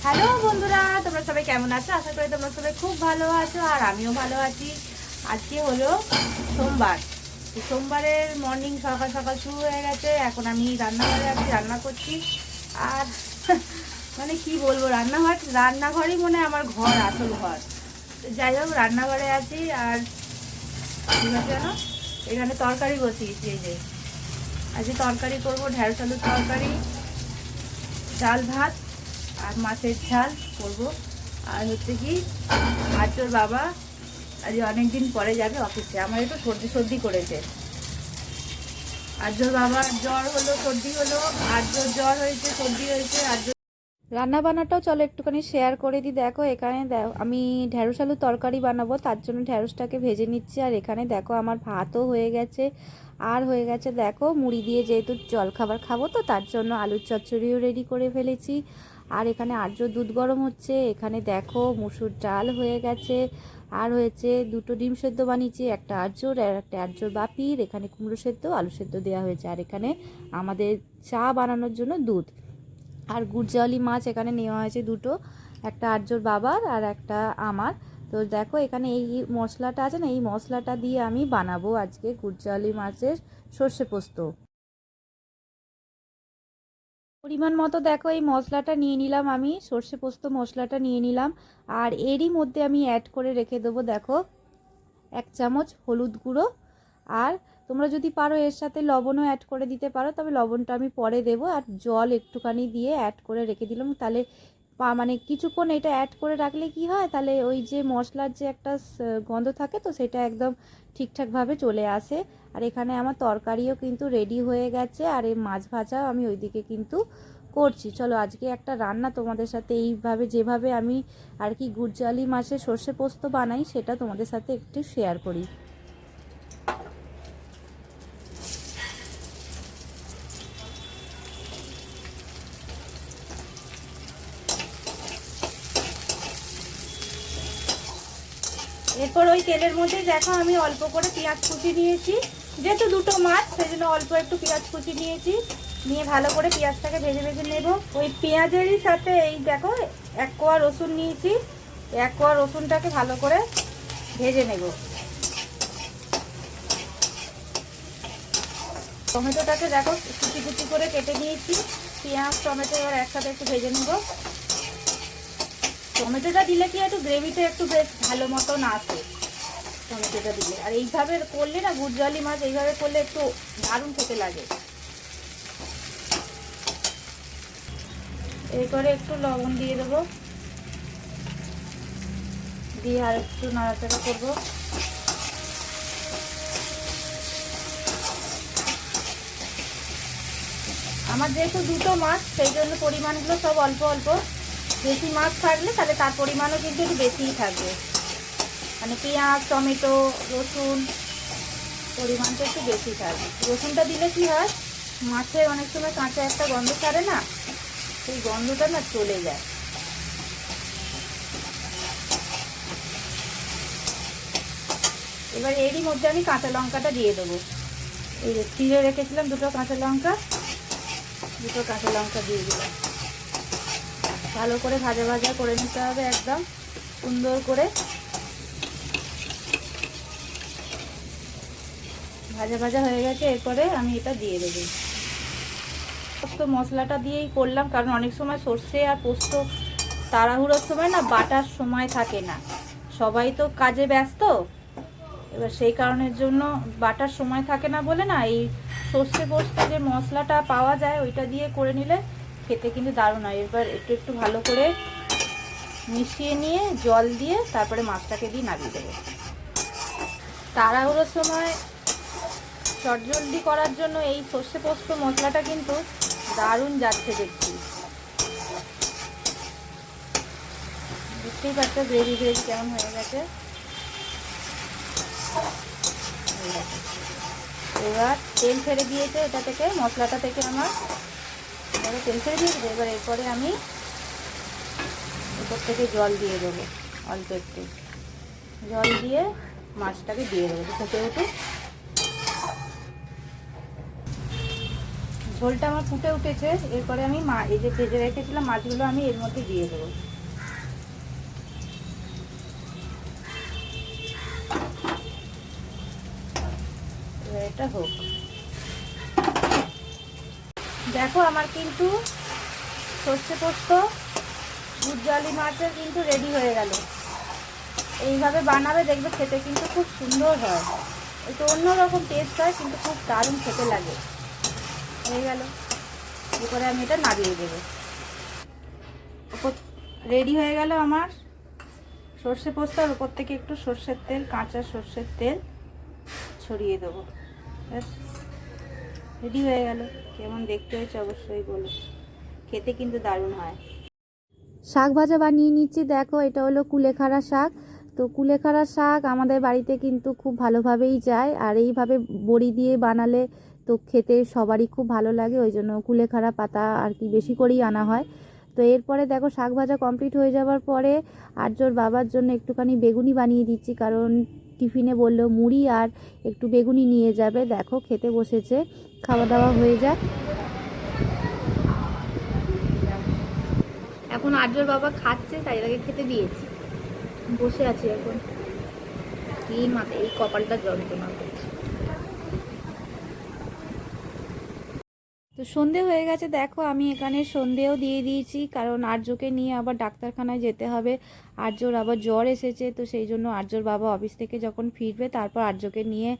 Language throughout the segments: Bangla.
হ্যালো বন্ধুরা, তোমরা সবাই কেমন আছো? আশা করি তোমরা সবাই খুব ভালো আছো আর আমিও ভালো আছি। আজকে হলো সোমবার। সোমবারের মর্নিং সকাল সকাল শুরু হয়ে গেছে। এখন আমি রান্নাঘরে আছি, রান্না করছি। আর মানে কি বলবো, রান্নাঘরই মনে হয় আমার ঘর, আসল ঘর। যাই হোক, রান্নাঘরে আছি। আর ঠিক আছে জানো, এখানে তরকারি বসিয়েছি। এই যে আজকে তরকারি করবো, ঢেঁড়স আলুর তরকারি, ডাল ভাত আর মাছের ঝাল করবো। আর হচ্ছে কি, আজর বাবা আজ অনেকদিন পরে যাবে অফিসে। আমার একটু সর্দি সর্দি করেছে। আজর বাবার জ্বর হলো, সর্দি হলো। আজর জ্বর হয়েছে, সর্দি হয়েছে। আজর রান্না বান্নাটাও চলো একটুখানি শেয়ার করে দিই। দেখো এখানে আমি ঢ্যাঁড়স আলুর তরকারি বানাবো, তার জন্য ঢ্যাঁড়সটাকে ভেজে নিচ্ছি। আর এখানে দেখো আমার ভাতও হয়ে গেছে। আর হয়ে গেছে দেখো মুড়ি দিয়ে, যেহেতু জল খাবার খাবো তো তার জন্য আলুর চচ্চড়িও রেডি করে ফেলেছি। আর এখানে আর্য দুধ গরম হচ্ছে। এখানে দেখো মুসুর ডাল হয়ে গেছে। আর হয়েছে দুটো ডিম সেদ্ধ বানিয়েছি, একটা আর্যর আর একটা আর্যর বাপির। এখানে কুমড়ো সেদ্ধ, আলু সেদ্ধ দেওয়া হয়েছে। আর এখানে আমাদের চা বানানোর জন্য দুধ। আর গুড়জালি মাছ এখানে নেওয়া হয়েছে দুটো, একটা আর্যর বাবার আর একটা আমার। তো দেখো এখানে এই মশলাটা আছে না, এই মশলাটা দিয়ে আমি বানাবো আজকে গুড়জালি মাছের সর্ষে পোস্ত। পরিমাণ মতো দেখো এই মশলাটা নিয়ে নিলাম, আমি সর্ষে পোস্ত মশলাটা নিয়ে নিলাম। আর এরই মধ্যে আমি অ্যাড করে রেখে দেবো দেখো 1 চামচ হলুদ গুঁড়ো। আর তোমরা যদি পারো এর সাথে লবণও অ্যাড করে দিতে পারো, তবে লবণটা আমি পরে দেবো। আর জল একটুখানি দিয়ে অ্যাড করে রেখে দিলাম। তাহলে মানে কিছুক্ষণ এটা অ্যাড করে রাখলে কি হয়, তাহলে ওই যে মশলার যে একটা গন্ধ থাকে তো সেটা একদম ঠিকঠাকভাবে চলে আসে। আর এখানে আমার তরকারিও কিন্তু রেডি হয়ে গেছে। আর এই মাছ ভাজাও আমি ওইদিকে কিন্তু করছি। চলো আজকে একটা রান্না তোমাদের সাথে এইভাবে, যেভাবে আমি আর কি গুড়জালি মাছের সর্ষে পোস্ত বানাই, সেটা তোমাদের সাথে একটু শেয়ার করি। এরপর ওই তেলের মধ্যে দেখো আমি অল্প করে পেঁয়াজ কুচি নিয়েছি, যেহেতু দুটো মাছ সেই জন্য অল্প একটু পেঁয়াজ কুচি নিয়েছি। নিয়ে ভালো করে পেঁয়াজটাকে ভেজে ভেজে নেব। ওই পেঁয়াজেরই সাথে এই দেখো 1 কোয়া রসুন নিয়েছি, 1 কোয়া রসুনটাকে ভালো করে ভেজে নেব। টমেটোটাকে দেখো কুচি কুচি করে কেটে নিয়েছি। পেঁয়াজ টমেটো এবার একসাথে একটু ভেজে নেব। টমেটোটা দিলে কি একটু গ্রেভিটা একটু বেশ ভালো মতন আসে টমেটোটা দিলে। আর এইভাবে করলে না, গুড়জালি মাছ এইভাবে করলে একটু দারুণ খেতে লাগে। এরপরে একটু লবণ দিয়ে দেবো, দিয়ে আর একটু নাড়াচাড়া করবো। আমার যেহেতু দুটো মাছ সেই জন্য পরিমাণগুলো সব অল্প অল্প। বেশি মাছ থাকলে তাহলে তার পরিমাণও কিন্তু একটু বেশিই থাকবে। মানে পেঁয়াজ টমেটো রসুন পরিমাণটা একটু বেশি থাকবে। রসুনটা দিলে কি হয়, মাছের অনেক সময় কাঁচা একটা গন্ধ ছাড়ে না, সেই গন্ধটা না চলে যায়। এবার এরই মধ্যে আমি কাঁচা লঙ্কাটা দিয়ে দেবো। এই যে চিড়ে রেখেছিলাম দুটো কাঁচা লঙ্কা, দুটো কাঁচা লঙ্কা দিয়ে দিলাম। ভালো করে ভাজা ভাজা করে নিতে হবে একদম সুন্দর করে। ভাজা ভাজা হয়ে গেছে, এরপরে আমি এটা দিয়ে দেবো। পোস্ত মশলাটা দিয়েই করলাম, কারণ অনেক সময় সর্ষে আর পোস্ত তাড়াহুড়োর সময় না বাটার সময় থাকে না, সবাই তো কাজে ব্যস্ত। এবার সেই কারণের জন্য বাটার সময় থাকে না বলে না, এই সর্ষে পোস্ত যে মশলাটা পাওয়া যায় ওইটা দিয়ে করে নিলে খেতে কিন্তু দারুণ হয়। এবার একটু একটু ভালো করে মিশিয়ে নিয়ে জল দিয়ে তারপরে মাছটাকে দিয়ে নামিয়ে দেবো। তাড়াহুড়োর সময় চটজলদি করার জন্য এই সর্ষে পোস্ত মশলাটা কিন্তু দারুণ যাচ্ছে দেখছি। বুঝতেই পারছো গ্রেভি গ্রেভি কেমন হয়ে গেছে। এবার তেল ছেড়ে দিয়েছে এটা থেকে, মশলাটা থেকে আমার তেল ছেড়ে দিয়েছে। এবার এরপরে আমি উপর থেকে জল দিয়ে দেবো, অল্প একটু জল দিয়ে মাছটাকে দিয়ে দেবো। থেকে একটু ঝোলটা আমার ফুটে উঠেছে, এরপরে আমি এই যে ভেজে রেখেছিলাম মাছগুলো আমি এর মধ্যে দিয়ে দেবো। এটা হোক। দেখো আমার কিন্তু সর্ষে পোস্ত গুজ্জালি মাছের কিন্তু রেডি হয়ে গেল। এইভাবে বানাবে, দেখবে খেতে কিন্তু খুব সুন্দর হয়, একটু অন্যরকম টেস্ট হয়, কিন্তু খুব দারুণ খেতে লাগে। হয়ে গেল, এরপরে আমি এটা নাড়িয়ে দেবো। রেডি হয়ে গেল আমার সর্ষে পোস্ত। আর উপর থেকে একটু সর্ষের তেল, কাঁচা সর্ষের তেল ছড়িয়ে দেবো। রেডি হয়ে গেল। কেমন দেখতে হয়েছে অবশ্যই বলো, খেতে কিন্তু দারুণ হয়। শাক ভাজা বানিয়ে নিচ্ছি। দেখো এটা হলো কুলেখাড়া শাক। তো কুলেখাড়া শাক আমাদের বাড়িতে কিন্তু খুব ভালোভাবেই যায়, আর এইভাবে বড়ি দিয়ে বানালে তো খেতে সবারই খুব ভালো লাগে, ওই জন্য কুলেখাড়া পাতা আর কি বেশি করেই আনা হয়। তো এরপরে দেখো শাক ভাজা কমপ্লিট হয়ে যাওয়ার পরে আর্যর বাবার জন্য একটুখানি বেগুনি বানিয়ে দিচ্ছি, কারণ টিফিনে বললো মুড়ি আর একটু বেগুনি নিয়ে যাবে। দেখো খেতে বসেছে, খাওয়া দাওয়া হয়ে যায়। এখন আর্যর বাবা খাচ্ছে, তাই তাকে খেতে দিয়েছি। বসে আছি এখন। এই মাথায় এই কপালটা যন্ত্রণা করছে। তো সন্ধে হয়ে গেছে। দেখো আমি এখানে সন্ধেও দিয়ে দিয়েছি, কারণ আর্যকে নিয়ে আবার ডাক্তারখানায় যেতে হবে। আর্যর আবার জ্বর এসেছে, তো সেই জন্য আর্যর বাবা অফিস থেকে যখন ফিরবে তারপর আর্যকে নিয়ে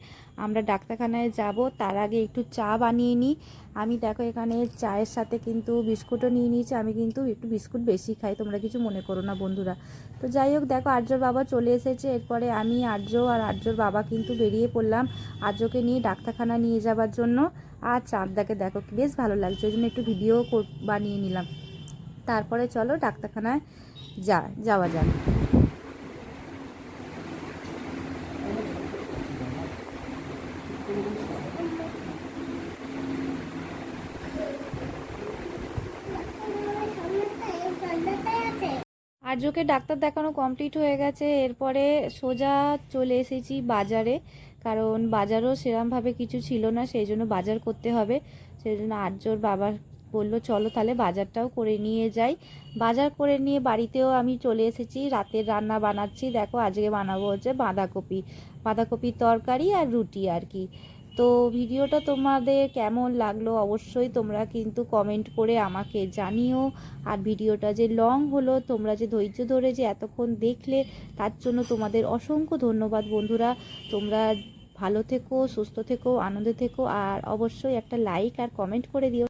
আমরা ডাক্তারখানায় যাব। তার আগে একটু চা বানিয়ে নিই। আমি দেখো এখানে চায়ের সাথে কিন্তু বিস্কুটও নিয়ে নিয়েছি। আমি কিন্তু একটু বিস্কুট বেশি খাই, তোমরা কিছু মনে করো না বন্ধুরা। তো যাই হোক, দেখো আর্যর বাবা চলে এসেছে। এরপরে আমি আর্য আর আর্যর বাবা কিন্তু বেরিয়ে পড়লাম আর্যকে নিয়ে ডাক্তারখানা নিয়ে যাবার জন্য। আর চাঁদটাকে দেখো বেশ ভালো লাগছে, ওই জন্য একটু ভিডিও বানিয়ে নিলাম। তারপরে চলো ডাক্তারখানায় যাওয়া যাক। আর্যকে ডাক্তার দেখানো কমপ্লিট হয়ে গেছে। এরপরে সোজা চলে এসেছি বাজারে, কারণ বাজারও সেরমভাবে কিছু ছিল না, সেই জন্য বাজার করতে হবে। সেই জন্য আর্যর বাবা বললো চলো তাহলে বাজারটাও করে নিয়ে যাই। বাজার করে নিয়ে বাড়িতেও আমি চলে এসেছি। রাতের রান্না বানাচ্ছি। দেখো আজকে বানাবো হচ্ছে বাঁধাকপির তরকারি আর রুটি আর কি। তো ভিডিওটা তোমাদের কেমন লাগলো অবশ্যই তোমরা কিন্তু কমেন্ট করে আমাকে জানিও। আর ভিডিওটা যে লং হলো, তোমরা যে ধৈর্য ধরে যে এতক্ষণ দেখলে, তার জন্য তোমাদের অসংখ্য ধন্যবাদ বন্ধুরা। তোমরা ভালো থেকো, সুস্থ থেকো, আনন্দে থেকো, আর অবশ্যই একটা লাইক আর কমেন্ট করে দিও।